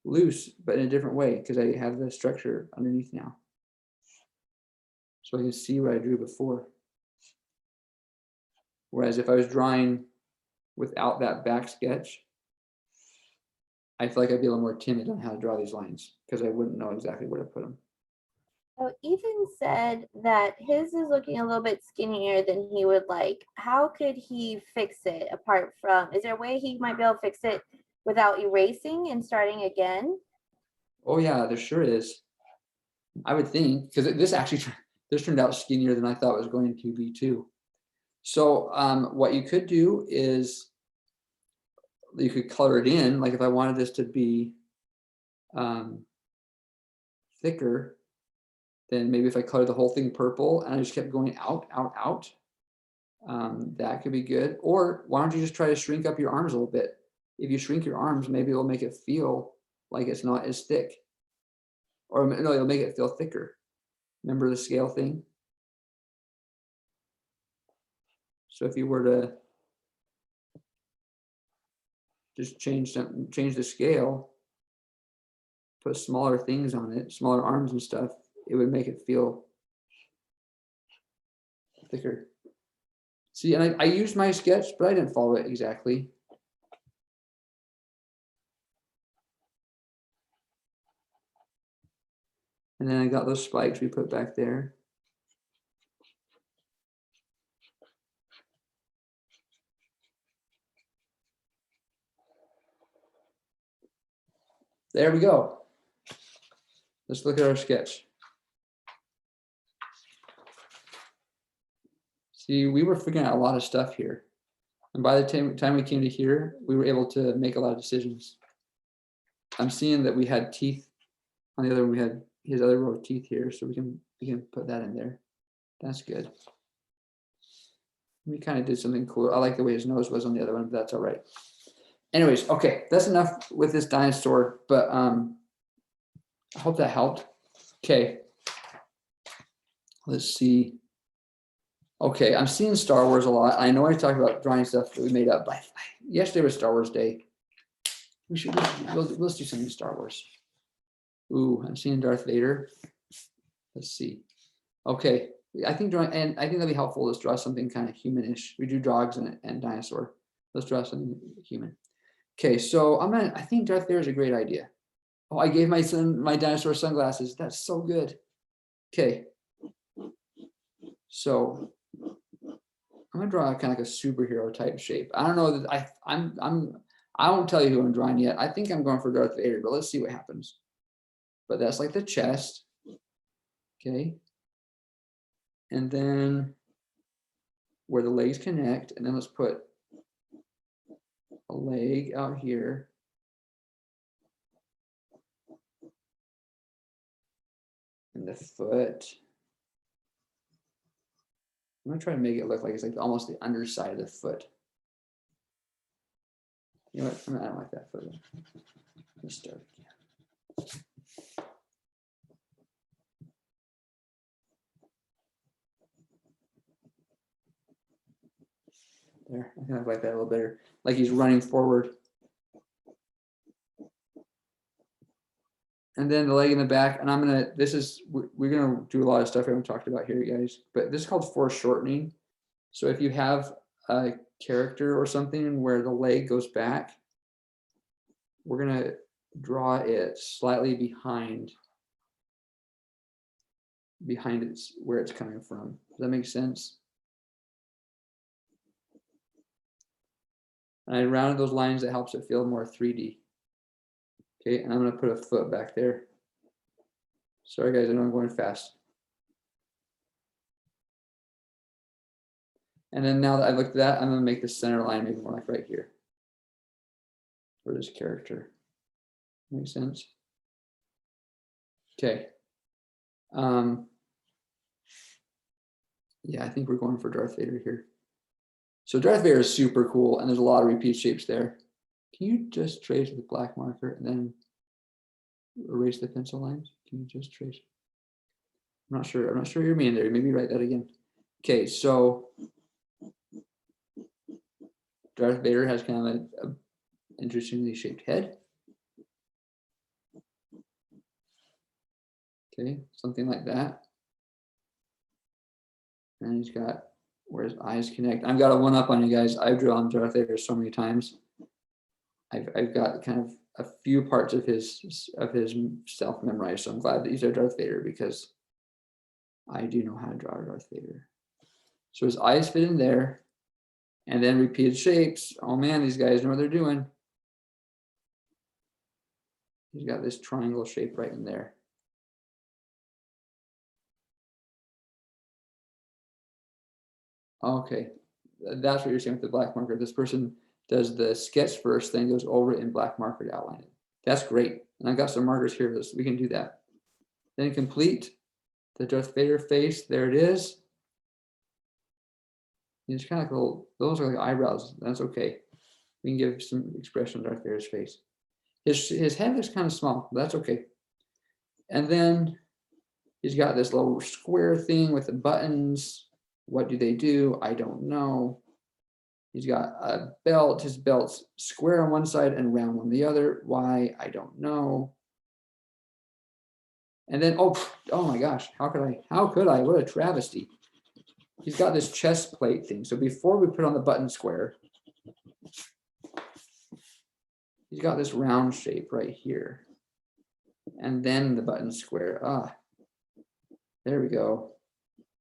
loose, but in a different way because I have the structure underneath now. So I can see what I drew before. Whereas if I was drawing without that back sketch, I feel like I'd be a little more timid on how to draw these lines because I wouldn't know exactly where to put them. So Ethan said that his is looking a little bit skinnier than he would like. How could he fix it apart from, is there a way he might be able to fix it without erasing and starting again? Oh yeah, there sure is. I would think, because this turned out skinnier than I thought it was going to be too. So what you could do is you could color it in. Like if I wanted this to be thicker, Then maybe if I color the whole thing purple and I just kept going out, out, out, that could be good. Or why don't you just try to shrink up your arms a little bit? If you shrink your arms, maybe it'll make it feel like it's not as thick. Or no, it'll make it feel thicker. Remember the scale thing? So if you were to just change the scale, put smaller things on it, smaller arms and stuff, it would make it feel thicker. See, and I used my sketch, but I didn't follow it exactly. And then I got those spikes we put back there. There we go. Let's look at our sketch. See, we were figuring out a lot of stuff here. And by the time we came to here, we were able to make a lot of decisions. I'm seeing that we had teeth on the other one. We had his other row of teeth here, so we can put that in there. That's good. We kind of did something cool. I like the way his nose was on the other one, but that's all right. Anyways, okay, that's enough with this dinosaur, but I hope that helped. Okay, let's see. Okay, I'm seeing Star Wars a lot. I know I talked about drawing stuff that we made up, but yesterday was Star Wars Day. Let's do something Star Wars. Ooh, I'm seeing Darth Vader. Let's see. Okay, I think that'd be helpful. Let's draw something kind of humanish. We do dogs and dinosaur. Let's draw something human. Okay, so I think Darth Vader is a great idea. Oh, I gave my son my dinosaur sunglasses. That's so good. Okay, so I'm gonna draw kind of like a superhero type shape. I don't know that I won't tell you who I'm drawing yet. I think I'm going for Darth Vader, but let's see what happens. But that's like the chest. Okay. And then where the legs connect, and then let's put a leg out here. And the foot. I'm gonna try to make it look like it's like almost the underside of the foot. You know what? I don't like that foot. Let's start again. There, I kind of like that a little better. Like he's running forward. And then the leg in the back, and we're gonna do a lot of stuff we haven't talked about here, guys, but this is called foreshortening. So if you have a character or something where the leg goes back, we're gonna draw it slightly behind it's where it's coming from. Does that make sense? And I rounded those lines. That helps it feel more 3D. Okay, and I'm gonna put a foot back there. Sorry guys, I know I'm going fast. And then now that I've looked at that, I'm gonna make the center line maybe more like right here for this character. Makes sense? Okay. Yeah, I think we're going for Darth Vader here. So Darth Vader is super cool, and there's a lot of repeat shapes there. Can you just trace with a black marker and then erase the pencil lines? Can you just trace? I'm not sure you're mean there. Maybe write that again. Okay, so Darth Vader has kind of an interestingly shaped head. Okay, something like that. And he's got where his eyes connect. I've got a one up on you guys. I've drawn Darth Vader so many times. I've got kind of a few parts of his self memorized. So I'm glad that these are Darth Vader because I do know how to draw Darth Vader. So his eyes fit in there, and then repeated shapes. Oh man, these guys know what they're doing. He's got this triangle shape right in there. Okay, that's what you're saying with the black marker. This person does the sketch first, then goes over it in black marker to outline it. That's great. And I've got some markers here, so we can do that. Then complete. the Darth Vader face. There it is. It's kind of like little, those are like eyebrows. That's okay. We can give some expression on Darth Vader's face. His head looks kind of small, but that's okay. And then he's got this little square thing with the buttons. What do they do? I don't know. He's got a belt. His belt's square on one side and round on the other. Why? I don't know. And then, oh my gosh, how could I? What a travesty. He's got this chest plate thing. So before we put on the button square, he's got this round shape right here. And then the button square. There we go.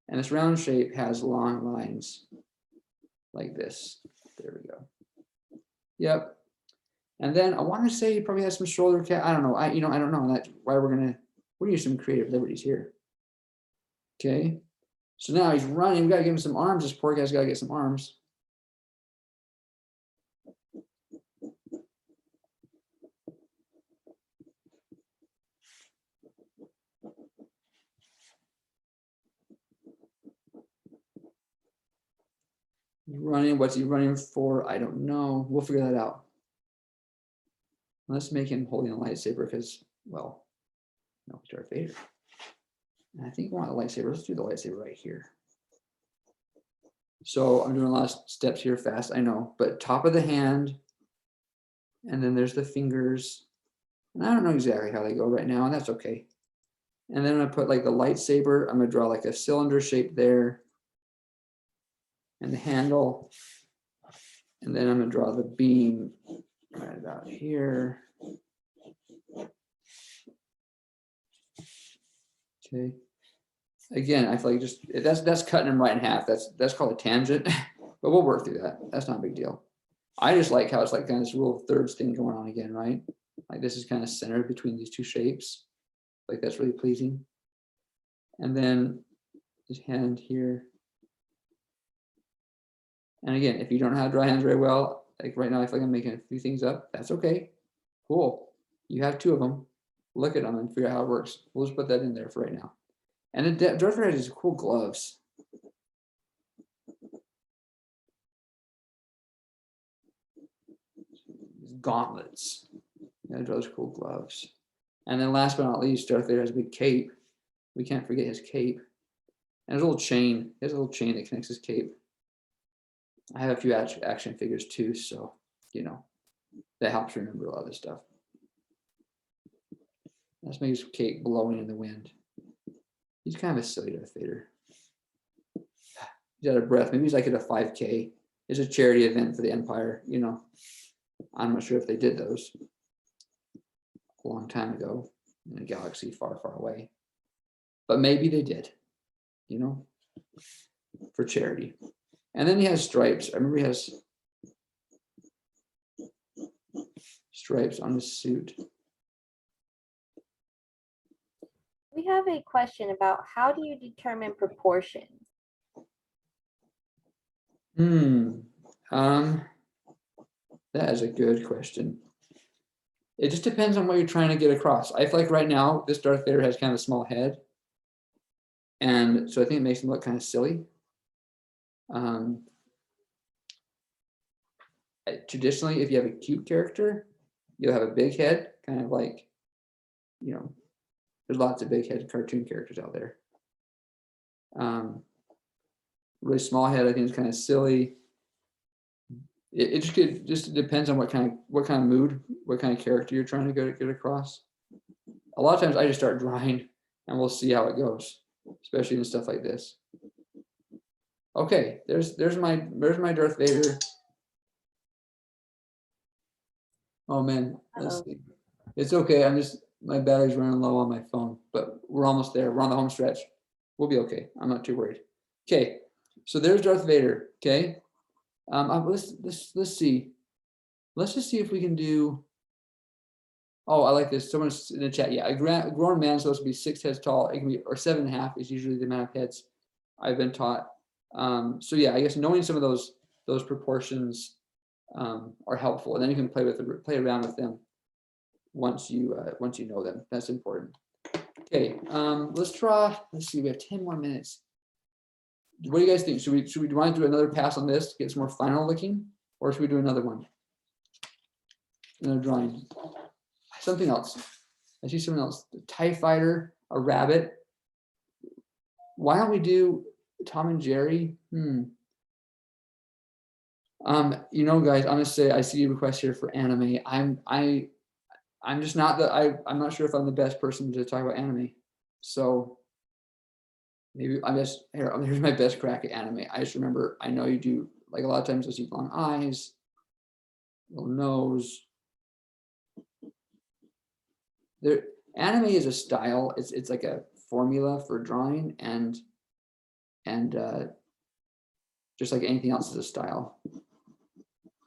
And this round shape has long lines like this. There we go. Yep. And then I want to say he probably has some shoulder cap. I don't know. I don't know. That's why we're gonna use some creative liberties here. Okay. So now he's running. We gotta give him some arms. This poor guy's gotta get some arms. He's running. What's he running for? I don't know. We'll figure that out. Let's make him holding a lightsaber because, well, no, it's Darth Vader. And I think we want a lightsaber. Let's do the lightsaber right here. So I'm doing a lot of steps here fast, I know, but top of the hand, and then there's the fingers. And I don't know exactly how they go right now, and that's okay. And then I'm gonna put like the lightsaber. I'm gonna draw like a cylinder shape there. And the handle. And then I'm gonna draw the beam right about here. Okay. Again, I feel like just that's cutting them right in half. That's called a tangent, but we'll work through that. That's not a big deal. I just like how it's like kind of this rule of thirds thing going on again, right? Like this is kind of centered between these two shapes. Like that's really pleasing. And then his hand here. And again, if you don't know how to draw hands very well, like right now, I feel like I'm making a few things up. That's okay. Cool. You have two of them. Look at them and figure out how it works. We'll just put that in there for right now. And then Darth Vader has these cool gloves. These gauntlets. Yeah, those cool gloves. And then last but not least, Darth Vader has a big cape. We can't forget his cape. And there's a little chain. There's a little chain that connects his cape. I have a few action figures too, so, you know, that helps remember a lot of this stuff. Let's make his cape blowing in the wind. He's kind of a silly Darth Vader. He's out of breath. Maybe he's like at a 5K. It's a charity event for the Empire, you know. I'm not sure if they did those a long time ago in a galaxy far, far away. But maybe they did, you know, for charity. And then he has stripes. I remember he has stripes on his suit. We have a question about how do you determine proportions? That is a good question. It just depends on what you're trying to get across. I feel like right now, this Darth Vader has kind of a small head. And so I think it makes him look kind of silly. Traditionally, if you have a cute character, you'll have a big head, kind of like, you know, there's lots of big head cartoon characters out there. Really small head, I think is kind of silly. It just depends on what kind of mood, what kind of character you're trying to get across. A lot of times I just start drawing and we'll see how it goes, especially in stuff like this. Okay, there's my Darth Vader. Oh man, let's see. It's okay. My battery's running low on my phone, but we're almost there. We're on the home stretch. We'll be okay. I'm not too worried. Okay, so there's Darth Vader. Okay, let's see. Let's just see if we can do. Oh, I like this. Someone's in the chat. Yeah, a grown man is supposed to be 6 heads tall. It can be, or 7.5 is usually the amount of heads I've been taught. So yeah, I guess knowing some of those proportions are helpful, and then you can play around with them once you know them. That's important. Okay, let's draw, let's see, we have 10 more minutes. What do you guys think? Should we want to do another pass on this to get some more final looking, or should we do another one? Another drawing. Something else. I see something else. A TIE fighter, a rabbit. Why don't we do Tom and Jerry? You know, guys, I'm gonna say I see a request here for anime. I'm just not I'm not sure if I'm the best person to talk about anime. So maybe here's my best crack at anime. I just remember, I know you do, like, a lot of times I see long eyes, little nose. Anime is a style. It's like a formula for drawing, and just like anything else is a style.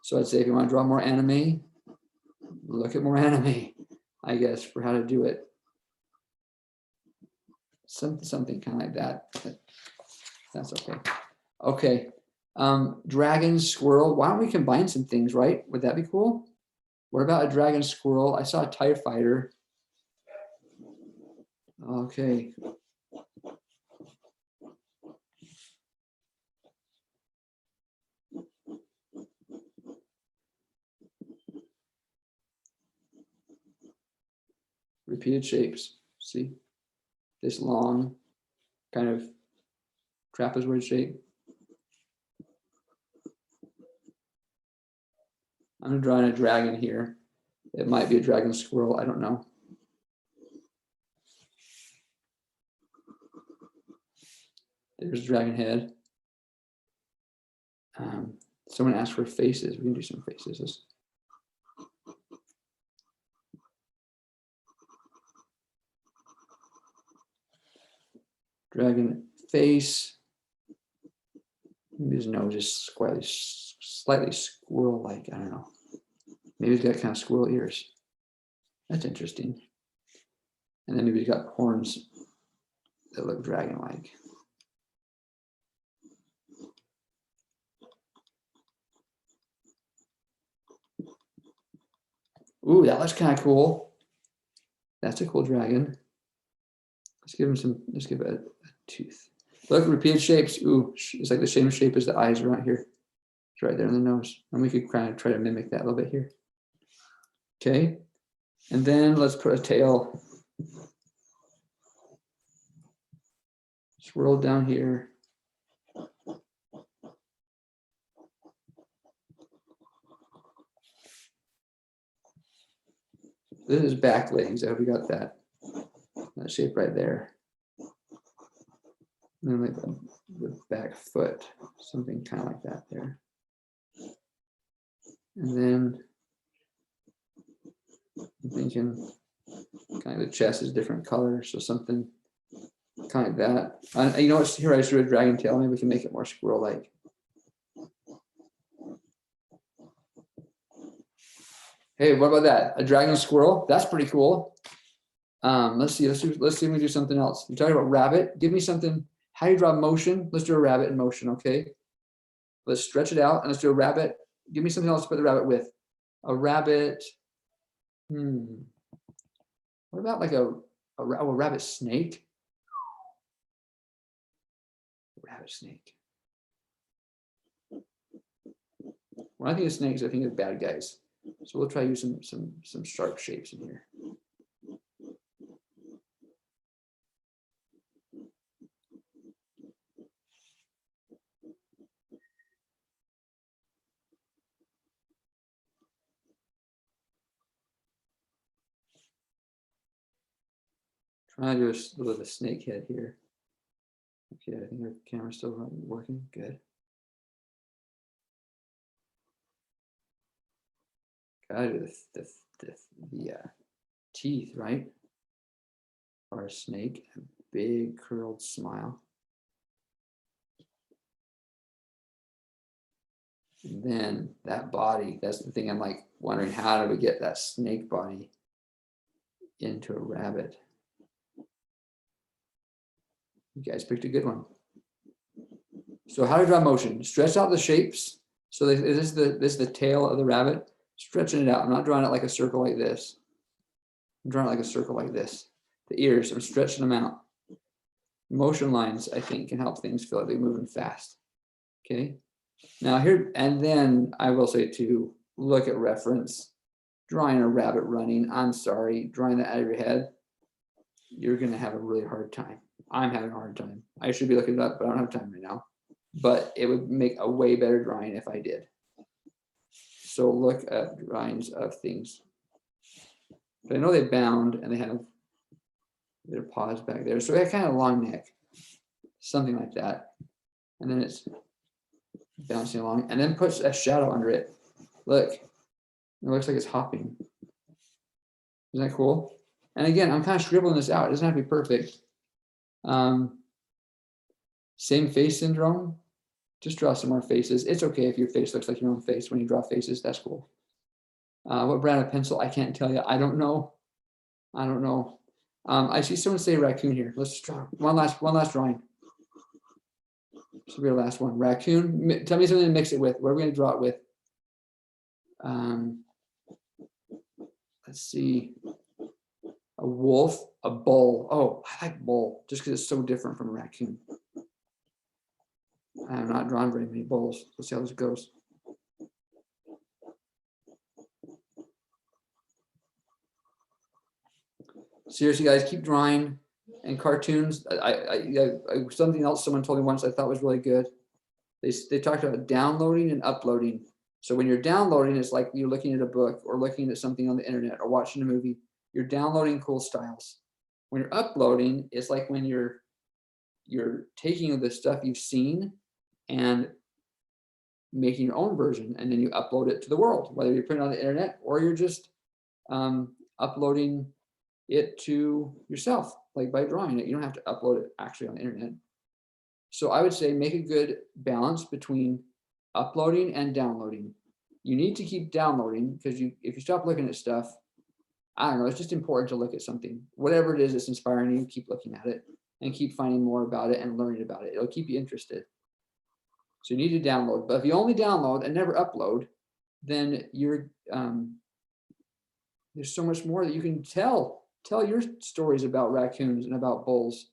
So I'd say if you want to draw more anime, look at more anime, I guess, for how to do it. Something kind of like that. But that's okay. Okay. Dragon, squirrel. Why don't we combine some things, right? Would that be cool? What about a dragon, squirrel? I saw a TIE fighter. Okay. Repeated shapes. See? This long kind of trapezoid shape. I'm drawing a dragon here. It might be a dragon squirrel. I don't know. There's dragon head. Someone asked for faces. We can do some faces. Dragon face. Maybe his nose is slightly squirrel-like. I don't know. Maybe he's got kind of squirrel ears. That's interesting. And then maybe he's got horns that look dragon-like. Ooh, that looks kind of cool. That's a cool dragon. Let's give him some, let's give it a tooth. Look, repeated shapes. Ooh, it's like the same shape as the eyes around here. It's right there in the nose. And we could kind of try to mimic that a little bit here. Okay. And then let's put a tail. Swirl down here. This is back legs. I hope you got that shape right there. And then like the back foot, something kind of like that there. And then I'm thinking kind of the chest is different colors, so something kind of like that. You know what? Here I drew a dragon tail. Maybe we can make it more squirrel-like. Hey, what about that? A dragon squirrel? That's pretty cool. Let's see if we do something else. You're talking about rabbit. Give me something. How do you draw motion? Let's do a rabbit in motion, okay? Let's stretch it out and let's do a rabbit. Give me something else to put the rabbit with. A rabbit. What about like a rabbit snake? Rabbit snake. When I think of snakes, I think of bad guys. So we'll try to use some sharp shapes in here. Trying to do a little bit of a snake head here. Okay, I think our camera's still working. Good. Gotta do the teeth, right? Or a snake, a big curled smile. And then that body, that's the thing I'm like wondering, how do we get that snake body into a rabbit? You guys picked a good one. So how to draw motion? Stretch out the shapes. So this is the tail of the rabbit. Stretching it out. I'm not drawing it like a circle like this. I'm drawing it like a circle like this. The ears, I'm stretching them out. Motion lines, I think, can help things feel like they're moving fast. Okay. Now here, and then I will say too, look at reference. Drawing a rabbit running, I'm sorry, drawing that out of your head, you're gonna have a really hard time. I'm having a hard time. I should be looking it up, but I don't have time right now. But it would make a way better drawing if I did. So look at drawings of things. But I know they bound and they have their paws back there. So they have kind of a long neck, something like that. And then it's bouncing along and then puts a shadow under it. Look, it looks like it's hopping. Isn't that cool? And again, I'm kind of scribbling this out. It doesn't have to be perfect. Same face syndrome. Just draw some more faces. It's okay if your face looks like your own face when you draw faces. That's cool. What brand of pencil? I can't tell you. I don't know. I don't know. I see someone say raccoon here. Let's draw one last drawing. This will be our last one. Raccoon. Tell me something to mix it with. What are we going to draw it with? Let's see. A wolf, a bull. Oh, I like bull just because it's so different from a raccoon. I have not drawn very many bulls. Let's see how this goes. Seriously, guys, keep drawing. And cartoons. Something else someone told me once I thought was really good. They talked about downloading and uploading. So when you're downloading, it's like you're looking at a book or looking at something on the internet or watching a movie. You're downloading cool styles. When you're uploading, it's like when you're taking the stuff you've seen and making your own version, and then you upload it to the world, whether you're putting it on the internet or you're just uploading it to yourself, like by drawing it. You don't have to upload it actually on the internet. So I would say make a good balance between uploading and downloading. You need to keep downloading because if you stop looking at stuff, I don't know, it's just important to look at something. Whatever it is that's inspiring you, keep looking at it and keep finding more about it and learning about it. It'll keep you interested. So you need to download. But if you only download and never upload, then you're there's so much more that you can tell your stories about raccoons and about bulls.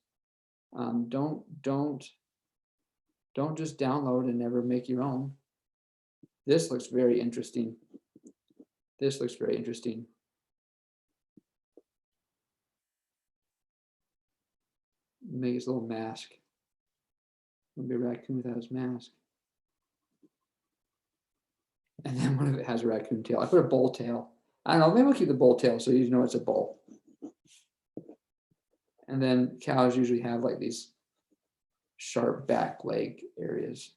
Don't just download and never make your own. This looks very interesting. This looks very interesting. Make his little mask. Maybe a raccoon without his mask. And then one of it has a raccoon tail. I put a bull tail. I don't know, maybe we'll keep the bull tail so you know it's a bull. And then cows usually have like these sharp back leg areas.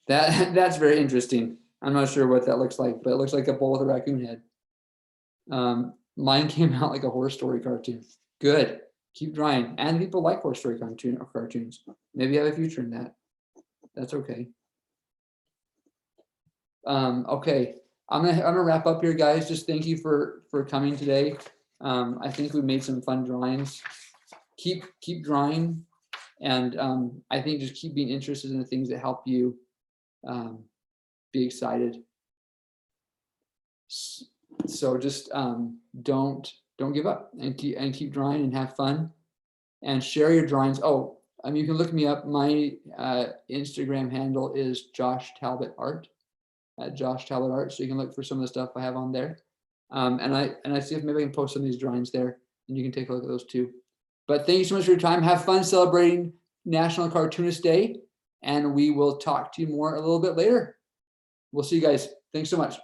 That's very interesting. I'm not sure what that looks like, but it looks like a bull with a raccoon head. Mine came out like a horror story cartoon. Good. Keep drawing. And people like horror story cartoons. Maybe you have a future in that. That's okay. Okay. I'm gonna wrap up here, guys. Just thank you for coming today. I think we made some fun drawings. Keep drawing, and I think just keep being interested in the things that help you be excited. So just don't give up and keep drawing and have fun and share your drawings. Oh, you can look me up. My Instagram handle is Josh Talbot Art. At Josh Talbot Art, so you can look for some of the stuff I have on there, and I see if maybe I can post some of these drawings there, and you can take a look at those too. But thank you so much for your time. Have fun celebrating National Cartoonist Day, and we will talk to you more a little bit later. We'll see you guys. Thanks so much.